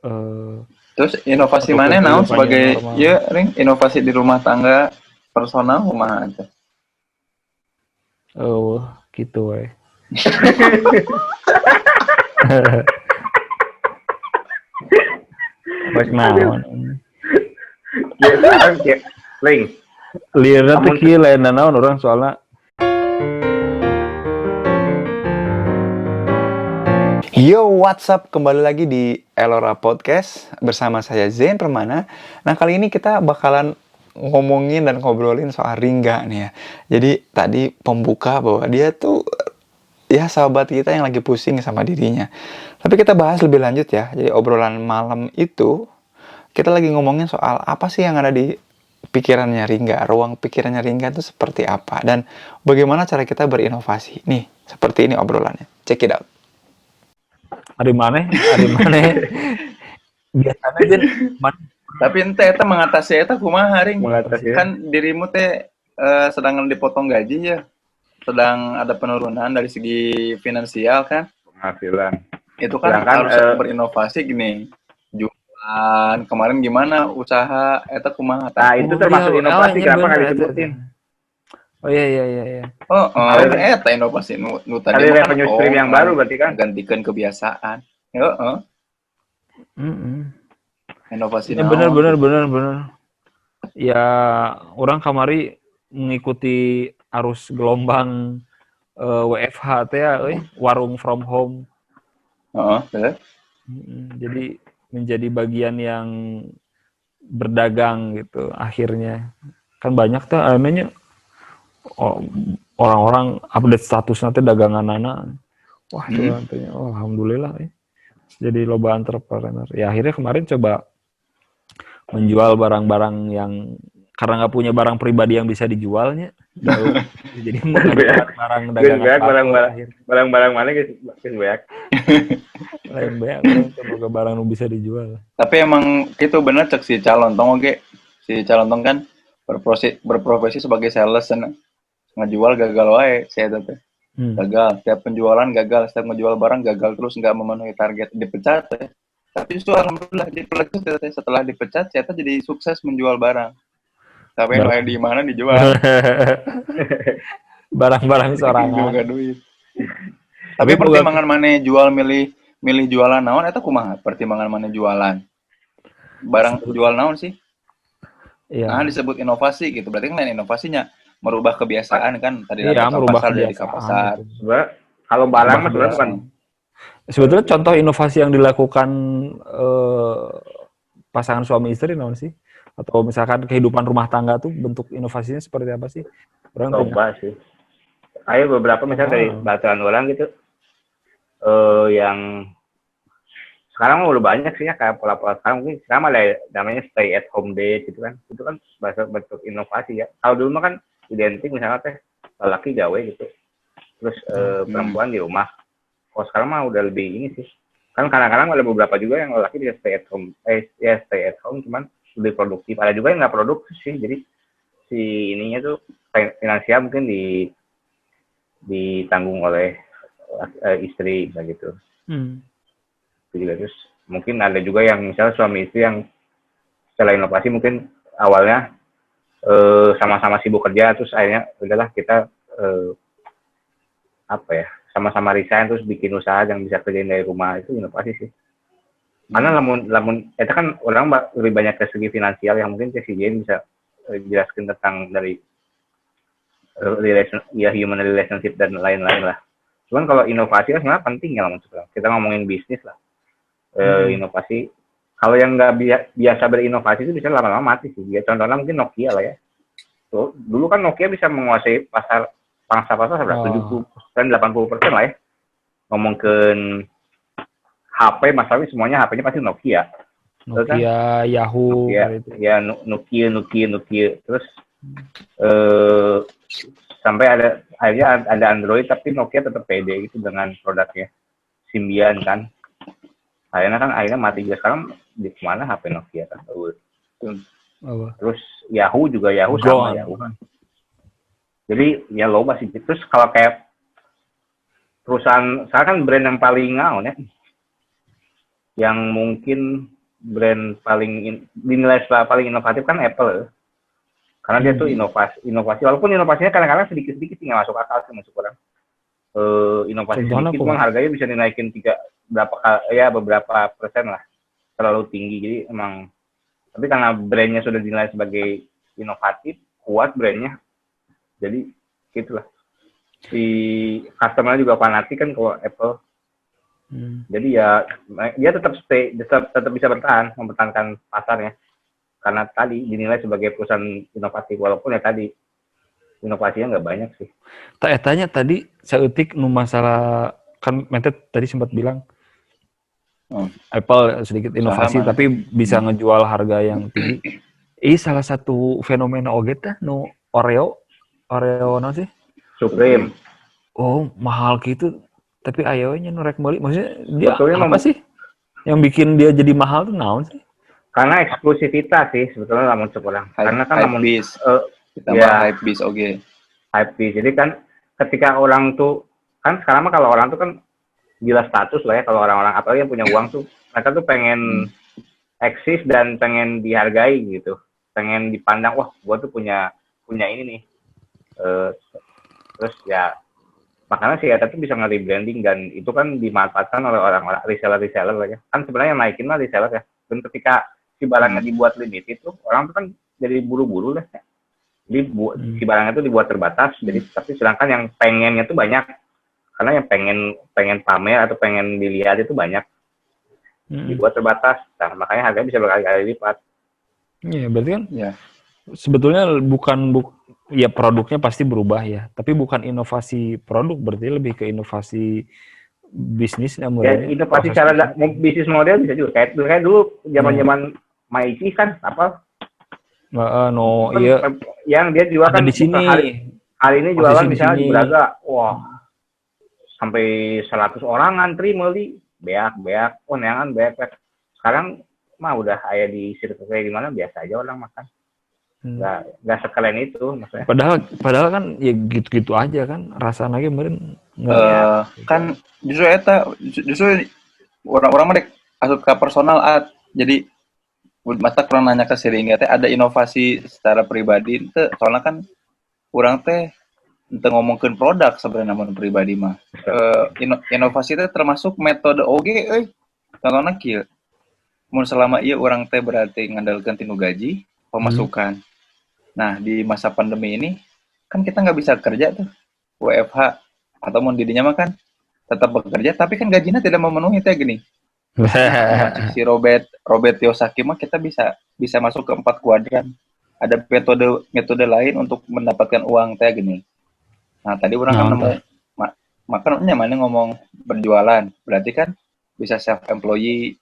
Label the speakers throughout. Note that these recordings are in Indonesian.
Speaker 1: eh,
Speaker 2: Terus inovasi mana
Speaker 1: ataupun
Speaker 2: naon
Speaker 1: kehidupan new
Speaker 2: sebagai
Speaker 1: normal.
Speaker 2: ya ring inovasi di rumah tangga personal kumaha aja.
Speaker 1: Oh, gitu we. Rek naon.
Speaker 3: Ya sekarang kayak Ling,
Speaker 1: Lihatnya tuh
Speaker 3: kamu
Speaker 1: kieu lain naon orang soalnya.
Speaker 4: Yo, what's up? Kembali lagi di Elora Podcast bersama saya Zain Permana. Nah, kali ini kita bakalan ngomongin dan ngobrolin soal Ringga nih ya. Jadi, tadi pembuka bahwa dia tuh ya sahabat kita yang lagi pusing sama dirinya. Tapi kita bahas lebih lanjut ya. Jadi, obrolan malam itu kita lagi ngomongin soal apa sih yang ada di pikirannya Ringga, ruang pikirannya Ringga itu seperti apa, dan bagaimana cara kita berinovasi. Nih, seperti ini obrolannya. Check it out.
Speaker 1: Ari maneh. Biasanya Jen
Speaker 2: Tapi ente eta mengatasi eta kumaha ring?
Speaker 3: mengatasi ya.
Speaker 2: Kan dirimu teh sedang dipotong gaji ya. Sedang ada penurunan dari segi finansial kan.
Speaker 3: Penghasilan.
Speaker 2: Itu kan
Speaker 3: Sedangkan,
Speaker 2: harus berinovasi gini. Jualan kemarin gimana usaha eta kumaha?
Speaker 3: Nah, itu termasuk inovasi, kenapa nggak disebutin?
Speaker 1: Oh iya.
Speaker 2: Oh,
Speaker 3: Ada-
Speaker 2: eta inovasi nu tadi
Speaker 3: Ada
Speaker 2: mah
Speaker 3: revenue stream yang baru berarti kan?
Speaker 2: gantikan kebiasaan. Heeh. Inovasi
Speaker 1: Ya,
Speaker 2: naon?
Speaker 1: bener. Ya, orang kamari mengikuti arus gelombang WFH teh ya, warung from home.
Speaker 2: Heeh,
Speaker 1: Jadi menjadi bagian yang berdagang gitu akhirnya. Kan banyak tuh namanya orang-orang update status nanti dagangan anak. Wah, itu nantinya. Oh, alhamdulillah ya. Jadi loba entrepreneur. Ya akhirnya kemarin coba menjual barang-barang yang karena nggak punya barang pribadi yang bisa dijualnya. Jadi menjual barang dagangan
Speaker 3: Barang-barang mana guys banyak.
Speaker 1: lain banyak coba ke barang yang bisa dijual.
Speaker 2: Tapi emang itu bener cek si calon tong oge. Si calon tong kan berprofesi sebagai sales sana. Ngejual gagal wae saya teh. Gagal, setiap penjualan gagal, setiap ngejual barang gagal terus nggak memenuhi target, dipecat ya. Tapi justru alhamdulillah dipecat setelah dipecat saya jadi sukses menjual barang. Tapi yang di mana dijual.
Speaker 1: Barang-barang sorangan.
Speaker 2: Gak duit. Tapi pertimbangan mana jual milih jualan naon eta kumaha? Pertimbangan mana jualan? Barang jual naon sih?
Speaker 1: Iya.
Speaker 2: Nah, disebut inovasi gitu. Berarti kan lain inovasinya merubah kebiasaan kan tadi
Speaker 1: Iya,
Speaker 2: dari
Speaker 1: merubah
Speaker 2: pasar jadi ke
Speaker 1: kebiasaan
Speaker 2: pasar.
Speaker 1: gitu.
Speaker 3: Sebenarnya kalau barang mah sebenarnya bukan
Speaker 1: Sebetulnya contoh inovasi yang dilakukan pasangan suami istri naon sih? Atau misalkan kehidupan rumah tangga tuh bentuk inovasinya seperti apa sih? Orang
Speaker 3: coba sih. Ayo beberapa misalnya dari baturan orang gitu yang sekarang udah banyak sih ya kayak pola-pola sekarang mungkin sekarang ada namanya stay at home date gitu kan. Itu kan bahasa bentuk inovasi ya. Kalau dulu mah kan identik misalnya teh laki gawe gitu. Terus perempuan di rumah. Kalau sekarang mah udah lebih ini sih. Kan kadang-kadang ada beberapa juga yang laki dia stay at home cuman lebih produktif. Ada juga yang nggak produktif sih. Jadi si ininya tuh finansial mungkin ditanggung oleh istri gitu. Itu juga terus mungkin ada juga yang misalnya suami istri yang setelah inovasi mungkin awalnya sama-sama sibuk kerja terus akhirnya udahlah kita sama-sama resign terus bikin usaha yang bisa kerjain dari rumah. Itu inovasi sih. Karena lamun itu kan orang lebih banyak ke segi finansial yang mungkin si Jen bisa jelaskan tentang dari human relationship dan lain-lain lah. Cuman kalau inovasi kan sebenarnya penting ya sekarang. Kita ngomongin bisnis lah. Inovasi kalau yang nggak biasa berinovasi itu bisa lama-lama mati sih. Ya, contohnya mungkin Nokia lah ya. Tuh, dulu kan Nokia bisa menguasai pangsa pasar berapa 70% 80% lah ya. Ngomongin HP masalahnya semuanya HP-nya pasti Nokia.
Speaker 1: Nokia,
Speaker 3: kan?
Speaker 1: Yahoo,
Speaker 3: ya Nokia. Terus sampai akhirnya ada Android tapi Nokia tetap pede gitu dengan produknya Symbian kan. Akhirnya mati juga sekarang di mana HP Nokia kan. Terus Yahoo sama Yahoo kan. Jadi ya loba sih. Terus kalau kayak perusahaan sekarang kan brand yang paling ngaon ya. Yang mungkin brand dinilai paling inovatif kan Apple. Karena dia tuh inovasi walaupun inovasinya kadang-kadang sedikit-sedikit sih nggak masuk akal sih masuk orang. Inovasi
Speaker 1: Contohnya
Speaker 3: sedikit,
Speaker 1: apa?
Speaker 3: memang harganya bisa dinaikin beberapa persen lah, terlalu tinggi. Jadi emang, tapi karena brandnya sudah dinilai sebagai inovatif, kuat brandnya, jadi gitulah. Si customer juga fanatik kan kalau Apple. Jadi ya dia tetap bisa mempertahankan pasarnya karena tadi dinilai sebagai perusahaan inovatif walaupun ya tadi inovasinya nggak banyak sih.
Speaker 1: Tanya tadi saeutik nu masalah kan Mentet tadi sempat bilang Apple sedikit inovasi
Speaker 2: Sama.
Speaker 1: tapi bisa ngejual harga yang tinggi. Ini salah satu fenomena oge tah nu Oreo naon sih?
Speaker 3: Supreme.
Speaker 1: Oh, mahal gitu. Tapi ayeuna nu rek meuli maksudnya dia
Speaker 3: Sebetulnya
Speaker 1: apa sih? Yang bikin dia jadi mahal tuh naon sih?
Speaker 3: Karena eksklusivitas sih sebetulnya lamun sekolah. Karena kan lamun
Speaker 2: Hypebeast. Hypebeast oke.
Speaker 3: Hypebeast. Jadi kan ketika orang tuh kan sekarang mah kalau orang tuh kan gila status lah ya, kalau orang-orang apalagi yang punya uang tuh mereka tuh pengen eksis dan pengen dihargai gitu. Pengen dipandang, wah gua tuh punya ini nih. Terus ya makanya si Eta tuh bisa nge-rebranding dan itu kan dimanfaatkan oleh orang-orang reseller lah ya. Kan sebenarnya yang naikin mah reseller ya. Dan ketika si barangnya dibuat limited tuh orang tuh kan jadi buru-buru lah ya. Jadi si barangnya tuh dibuat terbatas, jadi tapi sedangkan yang pengennya tuh banyak. Karena yang pengen pamer atau pengen dilihat itu banyak. Dibuat terbatas. Nah, makanya harganya bisa berkali-kali lipat.
Speaker 1: Iya, berarti kan
Speaker 2: Ya.
Speaker 1: sebetulnya ya produknya pasti berubah ya, tapi bukan inovasi produk, berarti lebih ke inovasi bisnisnya.
Speaker 3: Ya, inovasi cara bisnis model bisa juga. Kayak dulu zaman-zaman Maiki kan apa?
Speaker 1: Iya.
Speaker 3: Yang dia jual kan
Speaker 1: di sini.
Speaker 3: Hari ini jualan misalnya di Braga. Wah. Sampai 100 orang ngantri meuli. Beak. Oh, neangan beak. Sekarang mah udah aya di sirkuit kayak gimana biasa aja orang makan. Nggak sekalian itu maksudnya.
Speaker 1: Padahal kan ya gitu-gitu aja kan rasanya lagi kemarin
Speaker 2: kan justru orang-orang mereka asup ke personal art. Jadi masa kurang nanya ke Siringga teh ada inovasi secara pribadi teh soalnya kan orang teh ente ngomongkeun produk sebenarnya namun pribadi mah inovasi teh termasuk metode oge contohna kieu mun selama ieu urang teh berarti ngandalkeun tinu gaji pemasukan. Nah, di masa pandemi ini kan kita nggak bisa kerja tuh WFH atau mun didinya mah kan tetap bekerja tapi kan gajinya tidak memenuhi teh gini. Si Robert Kiyosaki mah kita bisa masuk ke 4 kuadran. Ada metode lain untuk mendapatkan uang teh gini. Nah, tadi orang kan nemu makanya mana ngomong berjualan. Berarti kan bisa self employee.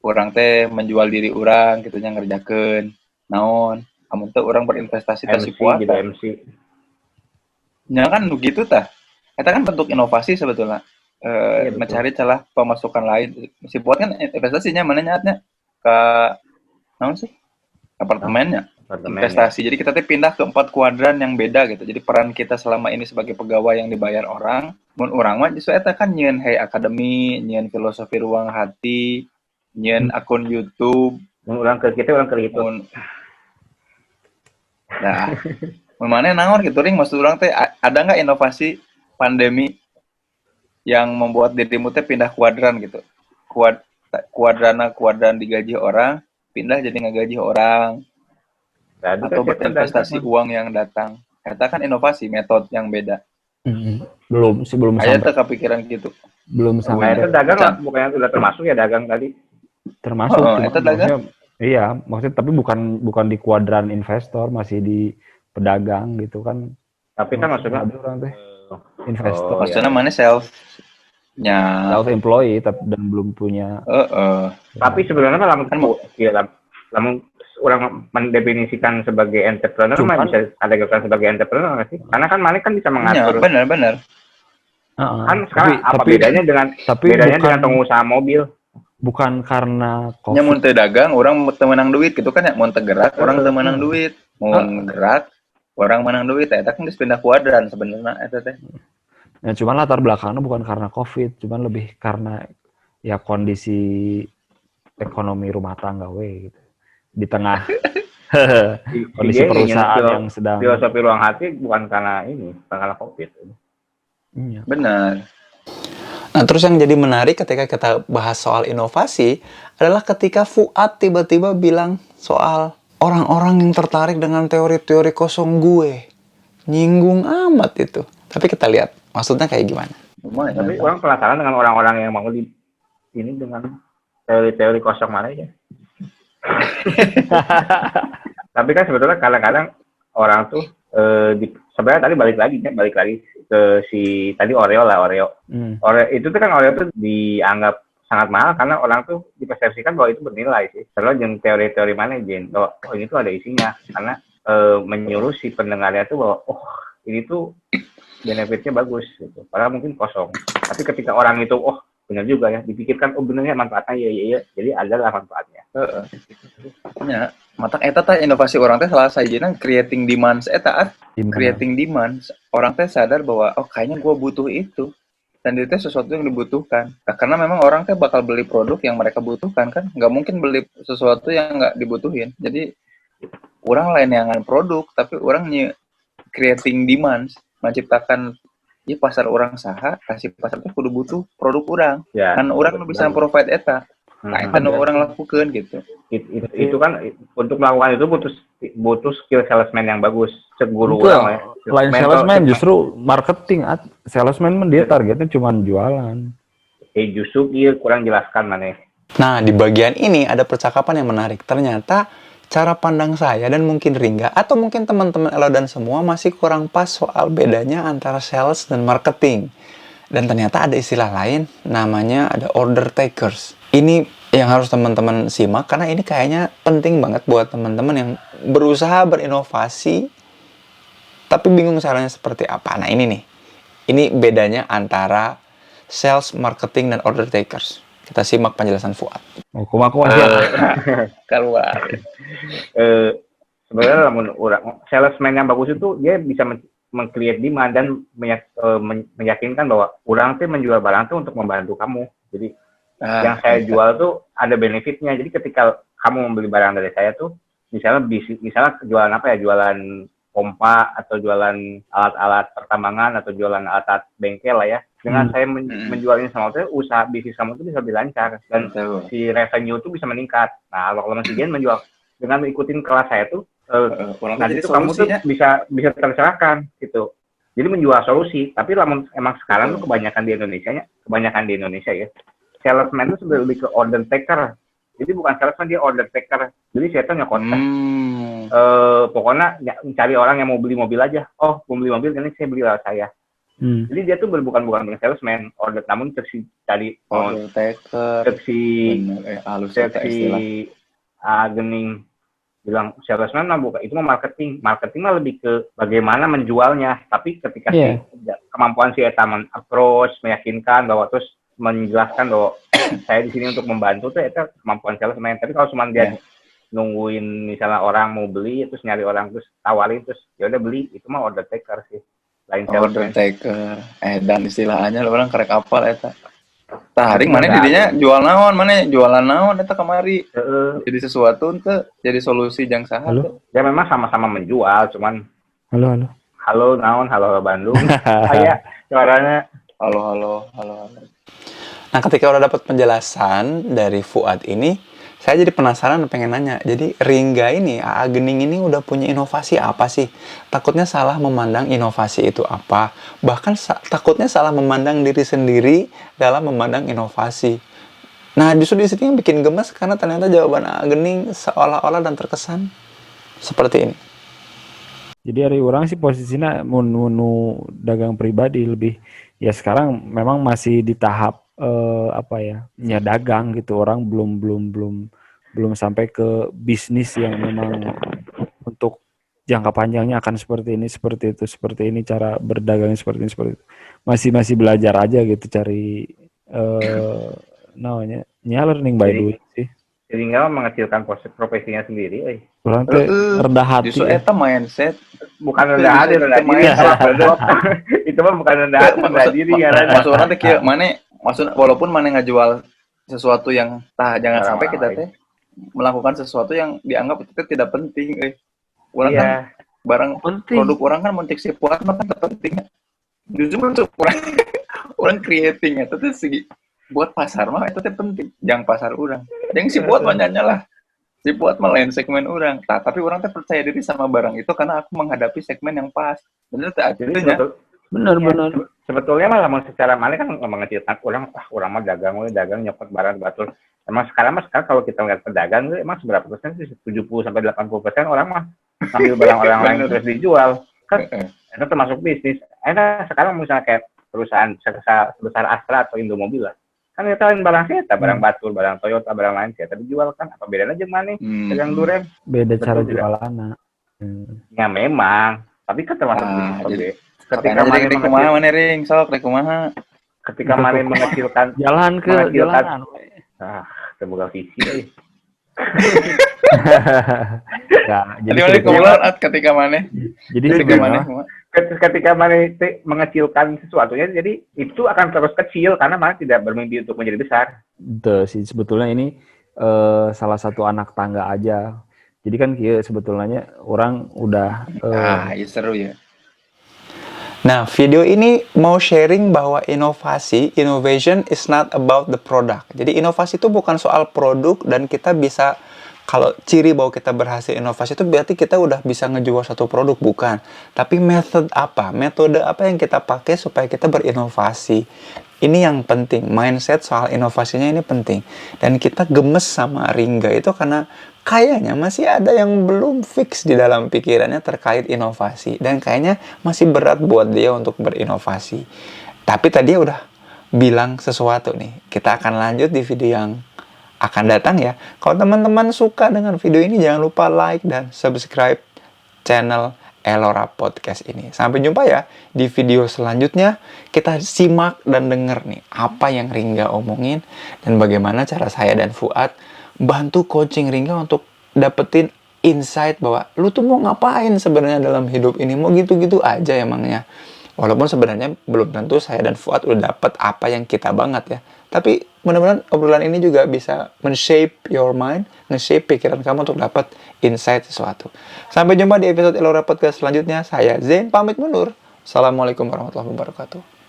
Speaker 2: Orang teh menjual diri orang gitu nya ngerjakeun naon amun teh orang berinvestasi teh si kuat
Speaker 3: jadi MC.
Speaker 2: Nya kan begitu tah. Eta kan bentuk inovasi sebetulnya. Mencari celah pemasukan lain. Si buat kan investasinya mana nyaatnya ke naon sih? Apartemennya. Investasi. Jadi kita teh pindah ke 4 kuadran yang beda gitu. Jadi peran kita selama ini sebagai pegawai yang dibayar orang, mun urang mah justru eta kan nyieun Hey Academy, nyieun filosofi ruang hati, nyieun akun YouTube,
Speaker 3: orang ke itu.
Speaker 2: Nah, mana naon gitu ring maksud orang teh ada nggak inovasi pandemi yang membuat dirimu teh pindah kuadran gitu. Kuadran digaji orang, pindah jadi ngagaji orang. Atau berinvestasi uang yang datang. Eta kan inovasi, metode yang beda.
Speaker 1: Belum sampai.
Speaker 2: Aya teh kepikiran gitu.
Speaker 1: Belum sampai.
Speaker 3: Itu dagang bukannya sudah termasuk ya dagang tadi.
Speaker 1: Termasuk
Speaker 2: itu dagang.
Speaker 1: Iya, maksudnya tapi bukan di kuadran investor, masih di pedagang gitu kan.
Speaker 3: Tapi kan maksudnya
Speaker 1: investor.
Speaker 2: Maksudnya mana self
Speaker 1: employee dan belum punya.
Speaker 3: Tapi sebenarnya lamun orang mendefinisikan sebagai entrepreneur mah bisa kategorikan sebagai entrepreneur nggak sih? Karena kan mana kan bisa mengatur.
Speaker 2: Ya, benar.
Speaker 3: Kan sekarang apa bedanya dengan pengusaha mobil?
Speaker 1: Bukan karena
Speaker 2: COVID. Ya, mun teu dagang, orang teu menang duit gitu kan ya. Mun teu gerak, orang teu menang duit. Mun gerak, orang menang duit. Eta kan geus pindah kuadran sebenarnya eta teh.
Speaker 1: Ya, cuman latar belakangnya bukan karena COVID, cuman lebih karena ya kondisi ekonomi rumah tangga we gitu. Di tengah
Speaker 3: Si
Speaker 1: kondisi
Speaker 3: dia
Speaker 1: perusahaan
Speaker 3: ingin
Speaker 1: yang sedang
Speaker 3: filosofi ruang hati bukan karena ini, bukan karena COVID.
Speaker 1: Iya.
Speaker 2: Benar.
Speaker 4: Nah, terus yang jadi menarik ketika kita bahas soal inovasi adalah ketika Fuad tiba-tiba bilang soal orang-orang yang tertarik dengan teori-teori kosong gue. Nyinggung amat itu. Tapi kita lihat, maksudnya kayak gimana.
Speaker 2: Lumayan.
Speaker 3: Tapi orang penasaran dengan orang-orang yang mau ini dengan teori-teori kosong mana ya. Tapi kan sebetulnya kadang-kadang orang tuh sebenarnya tadi balik lagi ke si tadi Oreo. Oreo itu tuh kan Oreo tuh dianggap sangat mahal karena orang tuh dipersepsikan bahwa itu bernilai sih. Terus yang teori-teori mana Jen? Oh ini tuh ada isinya karena menyuruh si pendengarnya tuh bahwa ini tuh benefitnya bagus gitu. Padahal mungkin kosong. Tapi ketika orang itu benar juga ya dipikirkan benernya manfaatnya ya. Jadi adalah manfaatnya.
Speaker 2: Ya, matak eta teh inovasi orang teh salah sajina creating demands eta creating demands. Orang teh sadar bahwa kayaknya gue butuh itu. Dan itu sesuatu yang dibutuhkan. Nah, karena memang orang teh bakal beli produk yang mereka butuhkan kan. Nggak mungkin beli sesuatu yang nggak dibutuhin. Jadi orang lain yang produk, tapi orang creating demands, menciptakan pasar orang saha, kasih pasar teh kudu butuh produk orang.
Speaker 3: Ya,
Speaker 2: kan orang bisa provide eta. Nah, itu orang lakukan gitu.
Speaker 3: Itu kan untuk melakukan itu butuh skill salesman yang bagus. Seguru orang ya.
Speaker 1: Lain salesman justru marketing. Salesman dia targetnya cuma jualan.
Speaker 3: Justru dia kurang jelaskan mana.
Speaker 4: Nah, di bagian ini ada percakapan yang menarik. Ternyata cara pandang saya dan mungkin Ringga atau mungkin teman-teman Elo dan semua masih kurang pas soal bedanya antara sales dan marketing. Dan ternyata ada istilah lain, namanya ada order takers. Ini yang harus teman-teman simak karena ini kayaknya penting banget buat teman-teman yang berusaha berinovasi tapi bingung caranya seperti apa. Nah, ini nih. Ini bedanya antara sales, marketing, dan order takers. Kita simak penjelasan Fuad.
Speaker 1: Kumaha sih?
Speaker 2: Keluar.
Speaker 3: Sebenarnya salesman yang bagus itu dia bisa meng-create demand dan meyakinkan bahwa orang tuh menjual barang tuh untuk membantu kamu. Jadi yang saya jual tuh ada benefitnya. Jadi ketika kamu membeli barang dari saya tuh, misalnya jualan apa ya? Jualan pompa atau jualan alat-alat pertambangan atau jualan alat-alat bengkel lah ya. Dengan saya menjual ini sama itu, usaha bisnis kamu tuh bisa lebih lancar dan si revenue tuh bisa meningkat. Nah, kalau si Jen menjual dengan mengikutin kelas saya tuh, nanti tuh kamu tuh bisa tercerahkan gitu. Jadi menjual solusi. Tapi emang sekarang tuh kebanyakan di Indonesia ya. Salesman itu sudah lebih ke order taker. Jadi bukan salesman, dia order taker. Jadi saya tuh nyokontak. Pokoknya cari orang yang mau beli mobil aja. Mau beli mobil, ini saya beli lewat saya. Jadi dia tuh bukan salesman, order, namun cari
Speaker 2: order taker.
Speaker 3: Gening bilang salesman mah bukan, itu mah marketing mah lebih ke bagaimana menjualnya. Tapi ketika kemampuan si eta approach, meyakinkan bahwa terus menjelaskan bahwa saya di sini untuk membantu tuh itu kemampuan salesman. Tapi kalau cuma dia nungguin misalnya orang mau beli terus nyari orang terus tawarin terus ya udah beli, itu mah order taker sih. Lain
Speaker 2: order taker. Dan istilahnya orang kerek apal eta. Taharing mana didinya jualan naon eta kamari. Jadi sesuatu teh jadi solusi jang saha teh.
Speaker 3: Ya memang sama-sama menjual, cuman halo Bandung. Kayak suaranya
Speaker 2: halo.
Speaker 4: Nah, ketika udah dapat penjelasan dari Fuad ini, saya jadi penasaran pengen nanya. Jadi Ringga ini, AA Gening ini udah punya inovasi apa sih? Takutnya salah memandang inovasi itu apa. Bahkan takutnya salah memandang diri sendiri dalam memandang inovasi. Nah, justru di sini yang bikin gemes karena ternyata jawaban AA Gening seolah-olah dan terkesan seperti ini.
Speaker 1: Jadi hari orang sih posisinya menu dagang pribadi lebih ya sekarang memang masih di tahap dagang gitu. Orang belum sampai ke bisnis yang memang untuk jangka panjangnya akan seperti ini cara berdagangnya seperti itu. Masih belajar aja gitu cari learning by doing sih.
Speaker 3: Jadi nggak mengecilkan profesinya sendiri.
Speaker 1: Orang teh rendah hati.
Speaker 2: Justru eta mindset
Speaker 3: bukan rendah hati, rendah diri. Itu mah bukan rendah hati, rendah diri.
Speaker 2: Maksud orang teh kieu, maksud walaupun mana ngajual sesuatu yang jangan sampai
Speaker 3: Orang
Speaker 2: kita
Speaker 3: lain.
Speaker 2: teh melakukan sesuatu yang dianggap itu tidak penting. Orang kan
Speaker 3: Iya,
Speaker 2: barang
Speaker 1: Penting.
Speaker 2: produk orang kan mun cek si puat mah kan penting. Justru untuk orang orang creating itu tuh segi buat pasar mah itu teh penting. Jangan pasar orang. Yang si puat mah nyanyalah. Si puat mah lain segmen orang. Tapi orang teh percaya diri sama barang itu karena aku menghadapi segmen yang pas. Bener teh
Speaker 3: jadi
Speaker 2: akhirnya.
Speaker 1: Benar-benar.
Speaker 3: sebetulnya mah lamun secara mana kan mengecilkan orang mah dagang nyokot barang batul. Emang sekarang kalau kita lihat pedagang emang seberapa persen sih 70-80% orang mah ngambil barang orang lain terus dijual kan itu termasuk bisnis. Sekarang misalnya kayak perusahaan sebesar Astra atau Indomobil lah kan kita lain barang kita barang batul, barang Toyota, barang lain kita dijual kan apa bedanya jeung mana dagang duren
Speaker 1: Beda cara
Speaker 3: Betul tidak?
Speaker 1: jualanna.
Speaker 3: Ya memang tapi kan termasuk bisnis
Speaker 2: jadi
Speaker 3: oke.
Speaker 2: mana ring sok rek kumaha.
Speaker 3: Ketika mana mengecilkan
Speaker 1: Jalan ke
Speaker 3: mengecilkan
Speaker 1: jalanan.
Speaker 3: terbuka visi
Speaker 1: Ya,
Speaker 2: Jadi
Speaker 1: jadi
Speaker 2: mana
Speaker 1: sebetulnya,
Speaker 2: kumaha ketika mana?
Speaker 1: jadi
Speaker 2: Ketika mana?
Speaker 1: sebetulnya
Speaker 3: ketika mana mengecilkan sesuatunya jadi itu akan terus kecil karena mana tidak bermimpi untuk menjadi besar.
Speaker 1: Tuh sih sebetulnya ini salah satu anak tangga aja. Jadi kan sebetulnya orang udah
Speaker 2: Ya seru ya.
Speaker 4: Nah, video ini mau sharing bahwa innovation is not about the product. Jadi inovasi itu bukan soal produk dan kita bisa, kalau ciri bahwa kita berhasil inovasi itu berarti kita udah bisa ngejual satu produk, bukan. Tapi metode apa yang kita pakai supaya kita berinovasi. Ini yang penting, mindset soal inovasinya ini penting. Dan kita gemes sama Ringga itu karena kayaknya masih ada yang belum fix di dalam pikirannya terkait inovasi. Dan kayaknya masih berat buat dia untuk berinovasi. Tapi tadi dia udah bilang sesuatu nih. Kita akan lanjut di video yang akan datang ya. Kalau teman-teman suka dengan video ini, jangan lupa like dan subscribe channel Elora Podcast ini. Sampai jumpa ya di video selanjutnya. Kita simak dan denger nih apa yang Ringga omongin dan bagaimana cara saya dan Fuad bantu coaching Ringga untuk dapetin insight bahwa lu tuh mau ngapain sebenarnya dalam hidup ini, mau gitu-gitu aja emangnya. Walaupun sebenarnya belum tentu saya dan Fuad udah dapet apa yang kita banget ya. Tapi mudah-mudahan obrolan ini juga bisa men-shape your mind, nge-shape pikiran kamu untuk dapat insight sesuatu. Sampai jumpa di episode Elora Podcast selanjutnya. Saya Zain pamit mundur. Assalamualaikum warahmatullahi wabarakatuh.